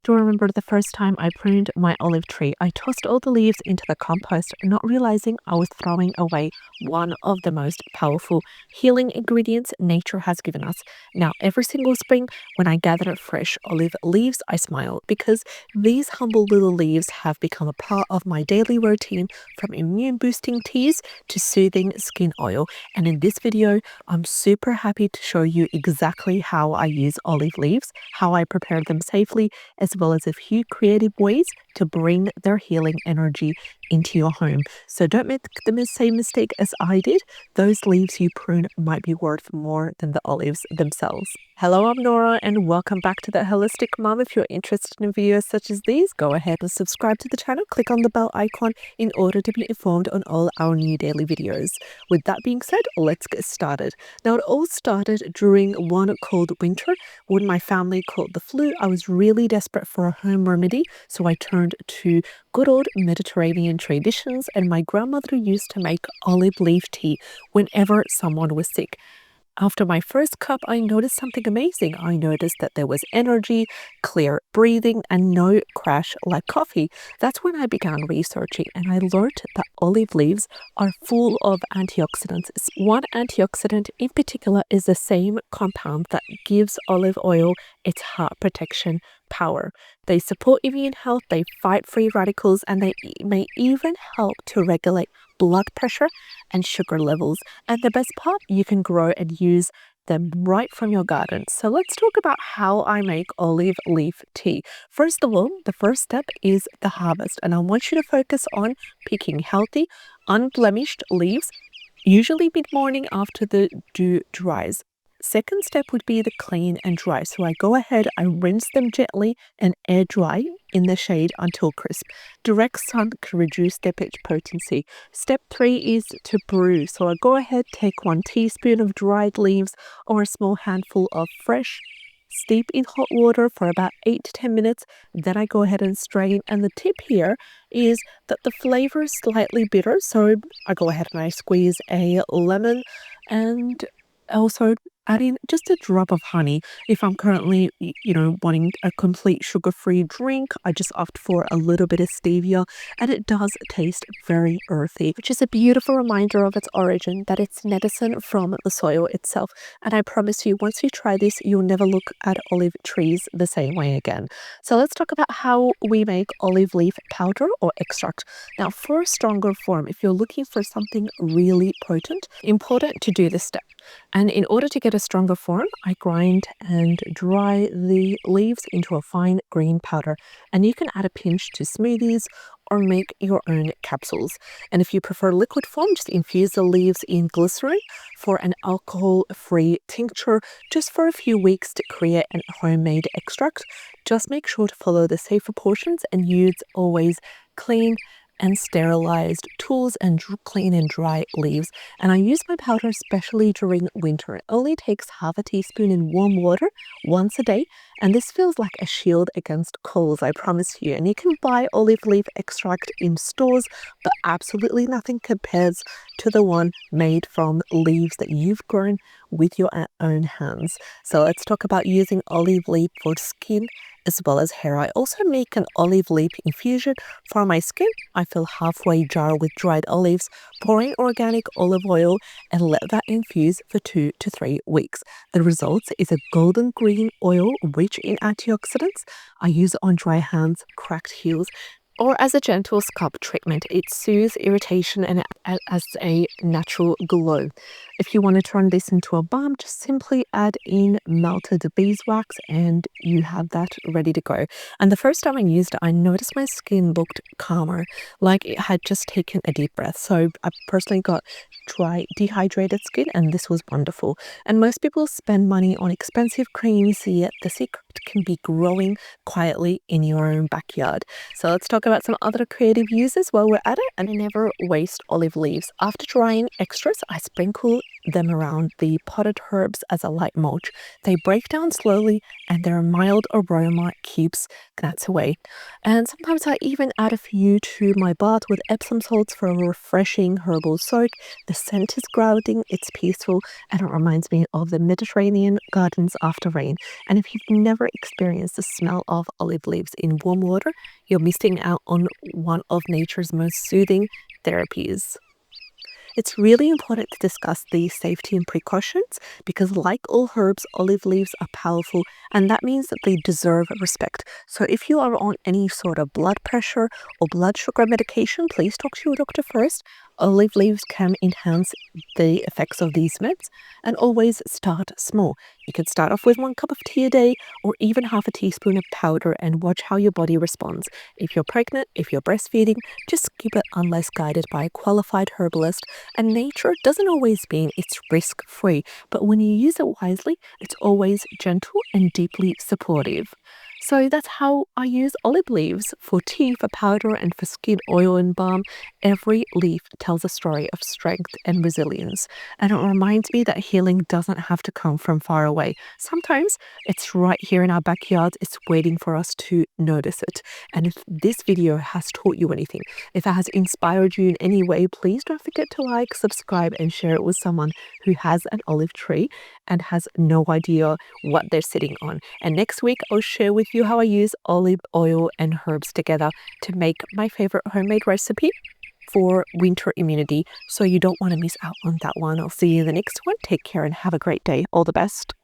Do you remember the first time I pruned my olive tree? I tossed all the leaves into the compost, not realizing I was throwing away one of the most powerful healing ingredients nature has given us. Now, every single spring, when I gather fresh olive leaves, I smile because these humble little leaves have become a part of my daily routine, from immune boosting teas to soothing skin oil. And in this video, I'm super happy to show you exactly how I use olive leaves, how I prepare them safely, as well as a few creative ways to bring their healing energy into your home. So don't make the same mistake as I did. Those leaves you prune might be worth more than the olives themselves. Hello, I'm Nora, and welcome back to The Holistic Mom. If you're interested in videos such as these, go ahead and subscribe to the channel. Click on the bell icon in order to be informed on all our new daily videos. With that being said, let's get started. Now, it all started during one cold winter when my family caught the flu. I was really desperate for a home remedy, so I turned to good old Mediterranean traditions, and my grandmother used to make olive leaf tea whenever someone was sick. After my first cup, I noticed something amazing. I noticed that there was energy, clear breathing, and no crash like coffee. That's when I began researching, and I learned that olive leaves are full of antioxidants. One antioxidant in particular is the same compound that gives olive oil its heart protection power. They support immune health, they fight free radicals, and they may even help to regulate blood pressure and sugar levels. And the best part, you can grow and use them right from your garden. So let's talk about how I make olive leaf tea. First of all, the first step is the harvest, and I want you to focus on picking healthy, unblemished leaves, usually mid-morning after the dew dries. Second step would be the clean and dry. So I go ahead, I rinse them gently and air dry in the shade until crisp. Direct sun can reduce their pitch potency. Step 3 is to brew. So I go ahead, take 1 teaspoon of dried leaves or a small handful of fresh, steep in hot water for about 8 to 10 minutes. Then I go ahead and strain. And the tip here is that the flavor is slightly bitter. So I go ahead and I squeeze a lemon and also add in just a drop of honey. If I'm currently, wanting a complete sugar-free drink, I just opt for a little bit of stevia, and it does taste very earthy, which is a beautiful reminder of its origin, that it's medicine from the soil itself. And I promise you, once you try this, you'll never look at olive trees the same way again. So let's talk about how we make olive leaf powder or extract. Now, for a stronger form, if you're looking for something really potent, important to do this step. And in order to get a stronger form, I grind and dry the leaves into a fine green powder. And you can add a pinch to smoothies or make your own capsules. And if you prefer liquid form, just infuse the leaves in glycerin for an alcohol-free tincture just for a few weeks to create a homemade extract. Just make sure to follow the safe precautions and use always clean and sterilized tools and clean and dry leaves. And I use my powder especially during winter. It only takes half a teaspoon in warm water once a day, and this feels like a shield against colds, I promise you. And you can buy olive leaf extract in stores, but absolutely nothing compares to the one made from leaves that you've grown with your own hands. So let's talk about using olive leaf for skin as well as hair. I also make an olive leaf infusion for my skin. I fill halfway jar with dried olives, pour in organic olive oil, and let that infuse for 2 to 3 weeks. The result is a golden green oil rich in antioxidants. I use it on dry hands, cracked heels, or as a gentle scalp treatment. It soothes irritation and as a natural glow. If you want to turn this into a balm, just simply add in melted beeswax and you have that ready to go. And the first time I used it, I noticed my skin looked calmer, like it had just taken a deep breath. So I personally got dry, dehydrated skin, and this was wonderful. And most people spend money on expensive creams, yet the secret can be growing quietly in your own backyard. So let's talk about some other creative uses while we're at it. And I never waste olive leaves. After drying extras, I sprinkle them around the potted herbs as a light mulch. They break down slowly and their mild aroma keeps gnats away. And sometimes I even add a few to my bath with Epsom salts for a refreshing herbal soak. The scent is grounding, it's peaceful, and it reminds me of the Mediterranean gardens after rain. And if you've never experienced the smell of olive leaves in warm water, you're missing out on one of nature's most soothing therapies. It's really important to discuss the safety and precautions because, like all herbs, olive leaves are powerful, and that means that they deserve respect. So, if you are on any sort of blood pressure or blood sugar medication, please talk to your doctor first. Olive leaves can enhance the effects of these meds, and always start small. You can start off with 1 cup of tea a day or even half a teaspoon of powder and watch how your body responds. If you're pregnant, if you're breastfeeding, just skip it unless guided by a qualified herbalist. And nature doesn't always mean it's risk-free, but when you use it wisely, it's always gentle and deeply supportive. So that's how I use olive leaves for tea, for powder, and for skin oil and balm. Every leaf tells a story of strength and resilience, and it reminds me that healing doesn't have to come from far away. Sometimes it's right here in our backyards, it's waiting for us to notice it. And if this video has taught you anything, if it has inspired you in any way, please don't forget to like, subscribe, and share it with someone who has an olive tree and has no idea what they're sitting on. And next week, I'll share with you how I use olive oil and herbs together to make my favorite homemade recipe for winter immunity. So you don't want to miss out on that one. I'll see you in the next one. Take care and have a great day. All the best.